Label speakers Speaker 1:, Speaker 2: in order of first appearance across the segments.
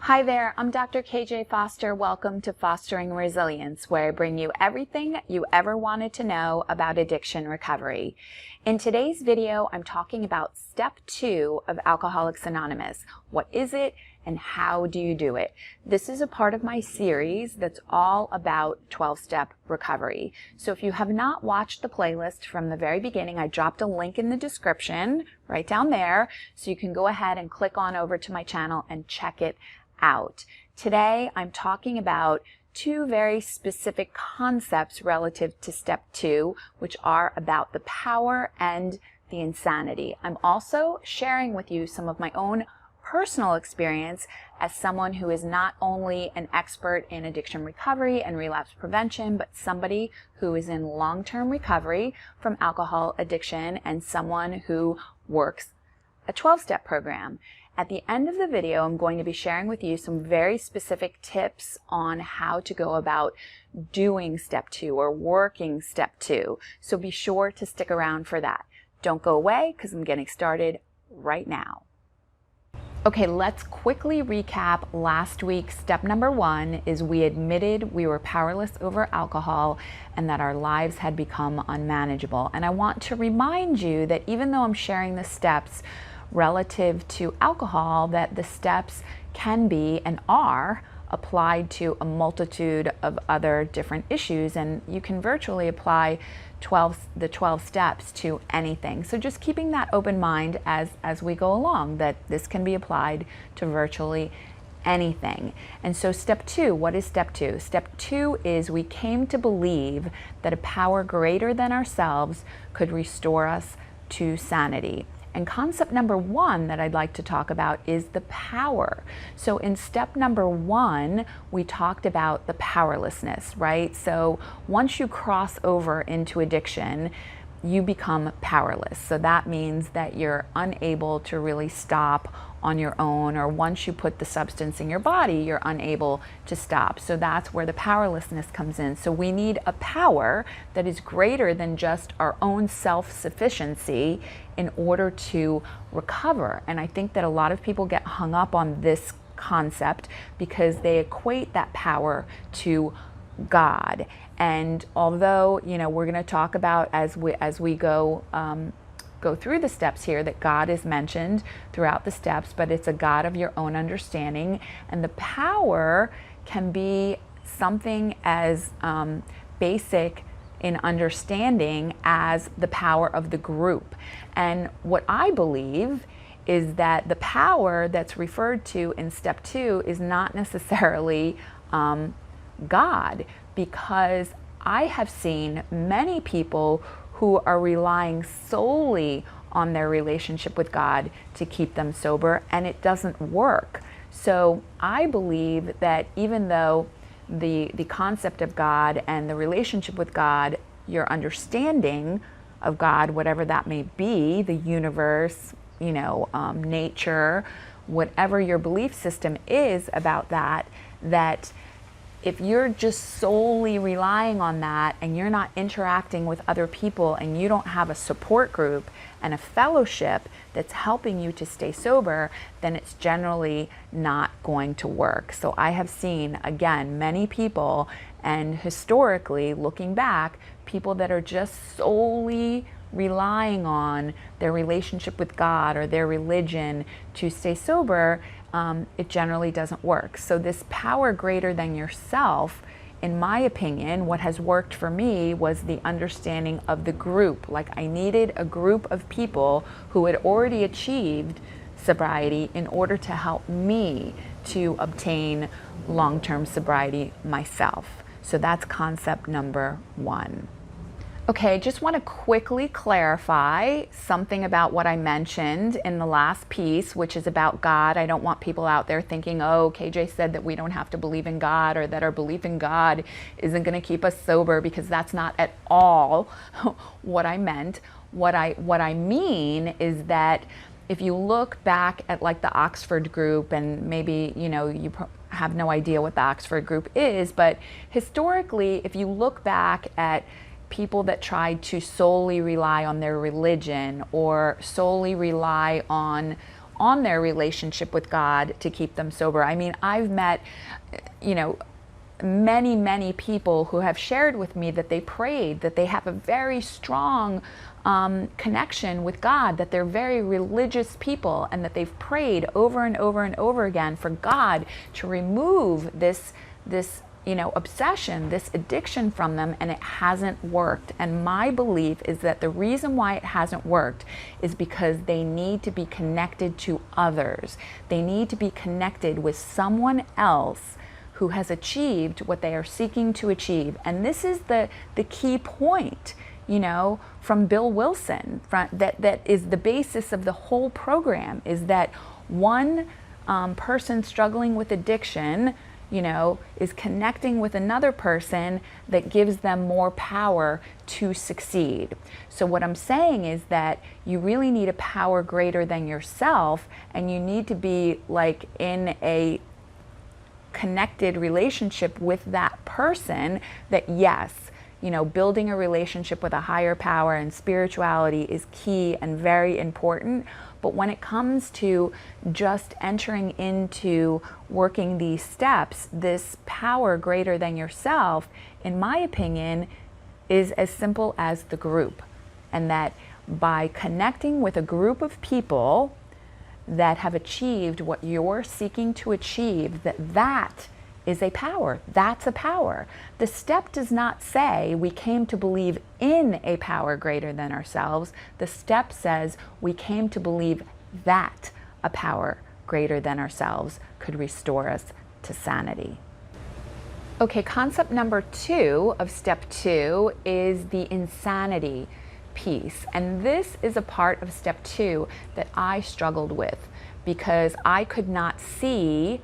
Speaker 1: Hi there, I'm Dr. KJ Foster. Welcome to Fostering Resilience, where I bring you everything you ever wanted to know about addiction recovery. In today's video, I'm talking about step 2 of Alcoholics Anonymous. What is it and how do you do it? This is a part of my series that's all about 12-step recovery. So if you have not watched the playlist from the very beginning, I dropped a link in the description right down there, so you can go ahead and click on over to my channel and check it out. Today I'm talking about two very specific concepts relative to step 2, which are about the power and the insanity. I'm also sharing with you some of my own personal experience as someone who is not only an expert in addiction recovery and relapse prevention, but somebody who is in long-term recovery from alcohol addiction and someone who works a 12-step program. At the end of the video, I'm going to be sharing with you some very specific tips on how to go about doing step 2 or working step 2. So be sure to stick around for that. Don't go away because I'm getting started right now. Okay, let's quickly recap last week's step number 1 is we admitted we were powerless over alcohol and that our lives had become unmanageable. And I want to remind you that even though I'm sharing the steps relative to alcohol, that the steps can be and are applied to a multitude of other different issues, and you can virtually apply the 12 steps to anything. So just keeping that open mind as we go along, that this can be applied to virtually anything. And so step 2, what is step 2? Step 2 is we came to believe that a power greater than ourselves could restore us to sanity. And concept number 1 that I'd like to talk about is the power. So in step number 1, we talked about the powerlessness, right? So once you cross over into addiction, you become powerless. So that means that you're unable to really stop on your own, or once you put the substance in your body, you're unable to stop. So that's where the powerlessness comes in. So we need a power that is greater than just our own self-sufficiency in order to recover. And I think that a lot of people get hung up on this concept because they equate that power to God. And although, you know, we're going to talk about as we go through the steps here that God is mentioned throughout the steps, but it's a God of your own understanding. And the power can be something as basic in understanding as the power of the group. And what I believe is that the power that's referred to in step 2 is not necessarily God, because I have seen many people who are relying solely on their relationship with God to keep them sober, and it doesn't work. So I believe that even though the concept of God and the relationship with God, your understanding of God, whatever that may be, the universe, you know, nature, whatever your belief system is about that, that if you're just solely relying on that and you're not interacting with other people and you don't have a support group and a fellowship that's helping you to stay sober, then it's generally not going to work. So I have seen, again, many people, and historically, looking back, people that are just solely relying on their relationship with God or their religion to stay sober, it generally doesn't work. So this power greater than yourself, in my opinion, what has worked for me was the understanding of the group. Like I needed a group of people who had already achieved sobriety in order to help me to obtain long-term sobriety myself. So that's concept number 1. Okay, just want to quickly clarify something about what I mentioned in the last piece, which is about God. I don't want people out there thinking, oh, KJ said that we don't have to believe in God, or that our belief in God isn't going to keep us sober, because that's not at all what I meant. What I mean is that if you look back at like the Oxford group, and maybe, you know, you have no idea what the Oxford group is, but historically, if you look back at people that tried to solely rely on their religion or solely rely on on their relationship with God to keep them sober. I mean, I've met, many people who have shared with me that they prayed, that they have a very strong connection with God, that they're very religious people, and that they've prayed over and over and over again for God to remove this obsession, this addiction from them, and it hasn't worked. And my belief is that the reason why it hasn't worked is because they need to be connected to others. They need to be connected with someone else who has achieved what they are seeking to achieve. And this is the key point, from Bill Wilson, that is the basis of the whole program, is that one person struggling with addiction, is connecting with another person that gives them more power to succeed. So what I'm saying is that you really need a power greater than yourself, and you need to be like in a connected relationship with that person, that yes, building a relationship with a higher power and spirituality is key and very important. But when it comes to just entering into working these steps, this power greater than yourself, in my opinion, is as simple as the group. And that by connecting with a group of people that have achieved what you're seeking to achieve, that is a power. That's a power. The step does not say we came to believe in a power greater than ourselves. The step says we came to believe that a power greater than ourselves could restore us to sanity. Okay, concept number 2 of step 2 is the insanity piece. And this is a part of step 2 that I struggled with, because I could not see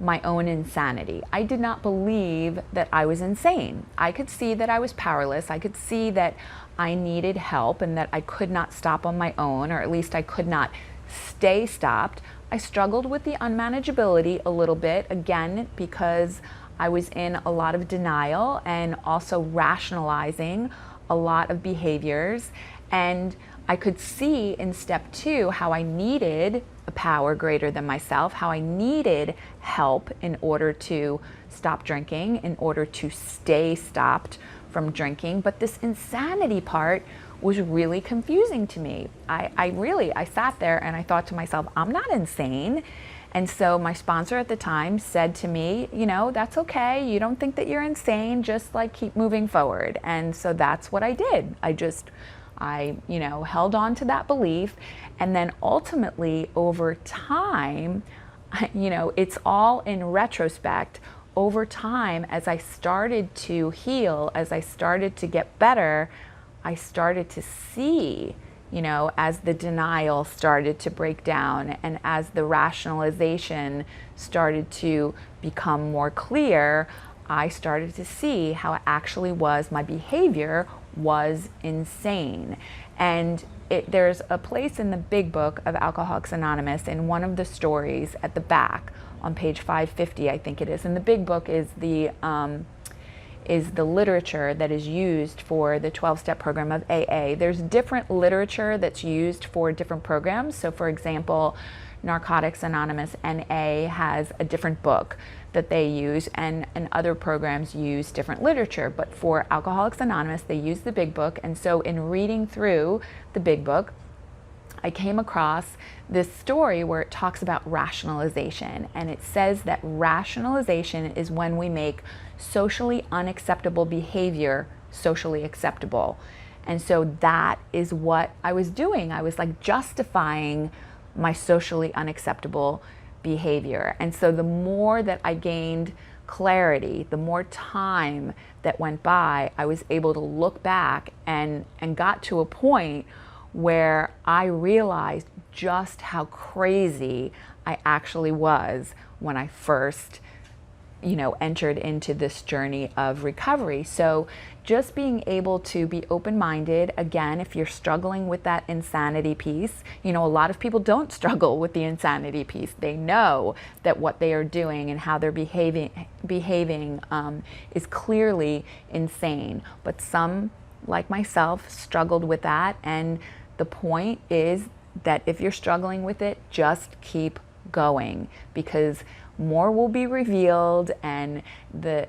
Speaker 1: my own insanity. I did not believe that I was insane. I could see that I was powerless. I could see that I needed help and that I could not stop on my own, or at least I could not stay stopped. I struggled with the unmanageability a little bit, again, because I was in a lot of denial and also rationalizing a lot of behaviors. And I could see in step 2 how I needed a power greater than myself, how I needed help in order to stop drinking, in order to stay stopped from drinking. But this insanity part was really confusing to me. I sat there and I thought to myself, I'm not insane. And so my sponsor at the time said to me, that's okay. You don't think that you're insane, just like keep moving forward. And so that's what I did. I held on to that belief. And then ultimately over time, it's all in retrospect, over time, as I started to heal, as I started to get better, I started to see, as the denial started to break down and as the rationalization started to become more clear, I started to see how it actually was, my behavior was insane. And there's a place in the big book of Alcoholics Anonymous, in one of the stories at the back on page 550, I think it is. And the big book is the literature that is used for the 12-step program of AA. There's different literature that's used for different programs. So for example, Narcotics Anonymous NA has a different book that they use, and other programs use different literature. But for Alcoholics Anonymous, they use the big book. And so in reading through the big book, I came across this story where it talks about rationalization. And it says that rationalization is when we make socially unacceptable behavior socially acceptable. And so that is what I was doing. I was like justifying my socially unacceptable behavior. And so the more that I gained clarity, the more time that went by, I was able to look back and got to a point where I realized just how crazy I actually was when I first entered into this journey of recovery. So just being able to be open-minded, again, if you're struggling with that insanity piece, a lot of people don't struggle with the insanity piece. They know that what they are doing and how they're behaving is clearly insane. But some, like myself, struggled with that. And the point is that if you're struggling with it, just keep going, because more will be revealed, and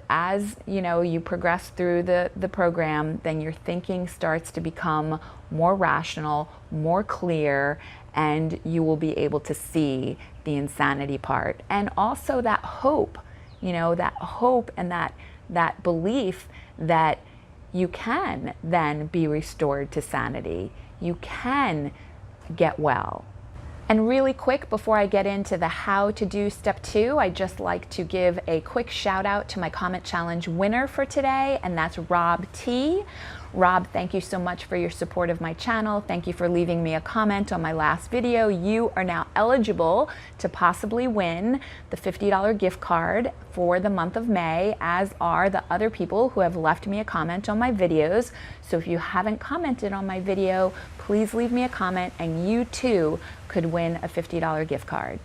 Speaker 1: as you progress through the program, then your thinking starts to become more rational, more clear, and you will be able to see the insanity part. And also that hope, that hope and that belief that you can then be restored to sanity. You can get well. And really quick, before I get into the how to do step 2, I'd just like to give a quick shout out to my comment challenge winner for today, and that's Rob T. Rob, thank you so much for your support of my channel. Thank you for leaving me a comment on my last video. You are now eligible to possibly win the $50 gift card for the month of May, as are the other people who have left me a comment on my videos. So if you haven't commented on my video, please leave me a comment and you too could win a $50 gift card.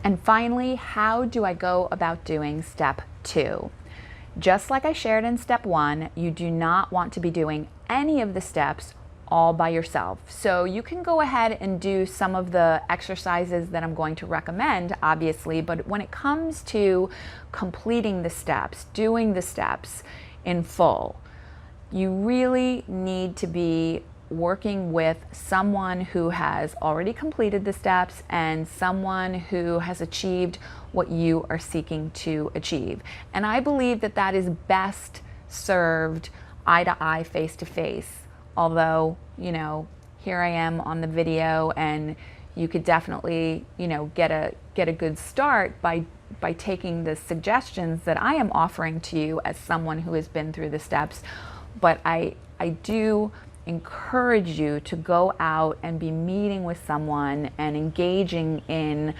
Speaker 1: And finally, how do I go about doing step 2? Just like I shared in step 1, you do not want to be doing any of the steps all by yourself. So you can go ahead and do some of the exercises that I'm going to recommend, obviously, but when it comes to completing the steps, doing the steps in full, you really need to be working with someone who has already completed the steps and someone who has achieved what you are seeking to achieve. And I believe that that is best served eye to eye, face to face. Although, here I am on the video, and you could definitely, get a good start by taking the suggestions that I am offering to you as someone who has been through the steps. But I do encourage you to go out and be meeting with someone and engaging in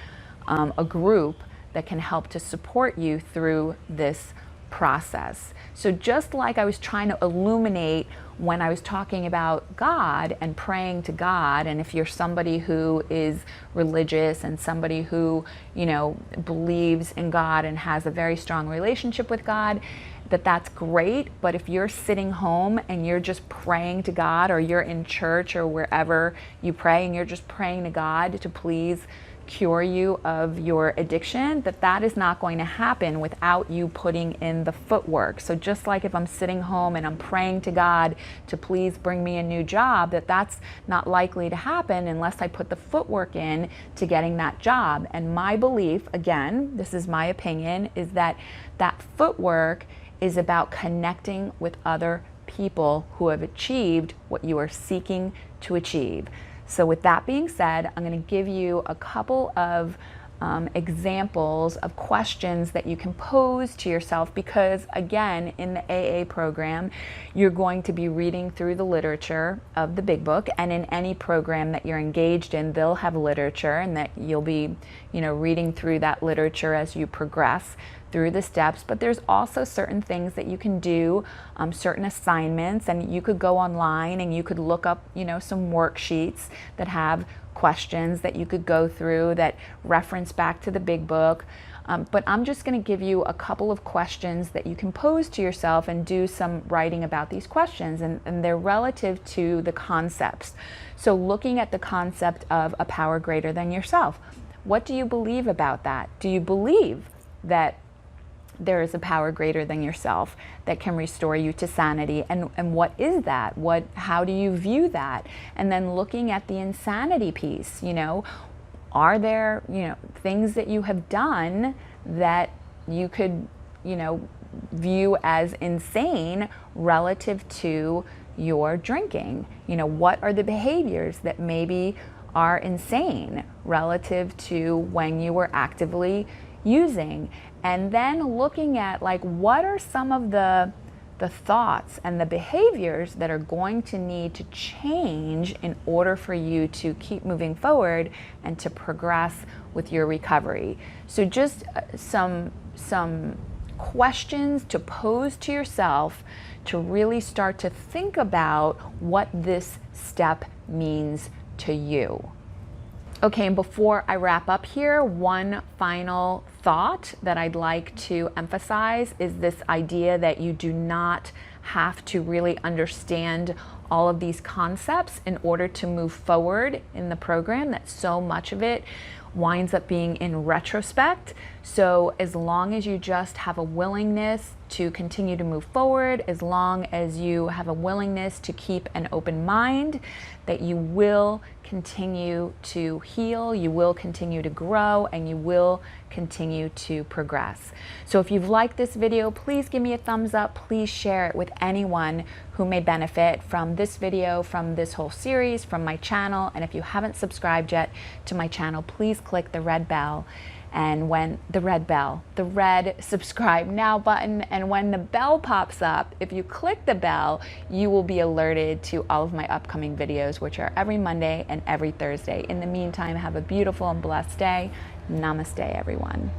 Speaker 1: a group that can help to support you through this process. So just like I was trying to illuminate when I was talking about God and praying to God, and if you're somebody who is religious and somebody who, believes in God and has a very strong relationship with God, that's great. But if you're sitting home and you're just praying to God, or you're in church or wherever you pray and you're just praying to God to please cure you of your addiction, that is not going to happen without you putting in the footwork. So just like if I'm sitting home and I'm praying to God to please bring me a new job, that's not likely to happen unless I put the footwork in to getting that job. And my belief, again, this is my opinion, is that footwork is about connecting with other people who have achieved what you are seeking to achieve. So with that being said, I'm going to give you a couple of examples of questions that you can pose to yourself, because again, in the AA program, you're going to be reading through the literature of the big book, and in any program that you're engaged in, they'll have literature, and that you'll be, reading through that literature as you progress through the steps. But there's also certain things that you can do, certain assignments, and you could go online and you could look up, some worksheets that have questions that you could go through that reference back to the big book. But I'm just going to give you a couple of questions that you can pose to yourself and do some writing about these questions, and they're relative to the concepts. So looking at the concept of a power greater than yourself, what do you believe about that? Do you believe that there is a power greater than yourself that can restore you to sanity? And what is that? How do you view that? And then looking at the insanity piece, are there, things that you have done that you could, view as insane relative to your drinking? What are the behaviors that maybe are insane relative to when you were actively using? And then looking at what are some of the thoughts and the behaviors that are going to need to change in order for you to keep moving forward and to progress with your recovery. So just some questions to pose to yourself to really start to think about what this step means to you. Okay, and before I wrap up here, one final thought that I'd like to emphasize is this idea that you do not have to really understand all of these concepts in order to move forward in the program, that so much of it winds up being in retrospect. So as long as you just have a willingness to continue to move forward, as long as you have a willingness to keep an open mind, that you will continue to heal, you will continue to grow, and you will continue to progress. So if you've liked this video, please give me a thumbs up. Please share it with anyone who may benefit from this video, from this whole series, from my channel. And if you haven't subscribed yet to my channel, please click the red bell. And when the red subscribe now button, and when the bell pops up, if you click the bell, you will be alerted to all of my upcoming videos, which are every Monday and every Thursday. In the meantime, have a beautiful and blessed day. Namaste, everyone.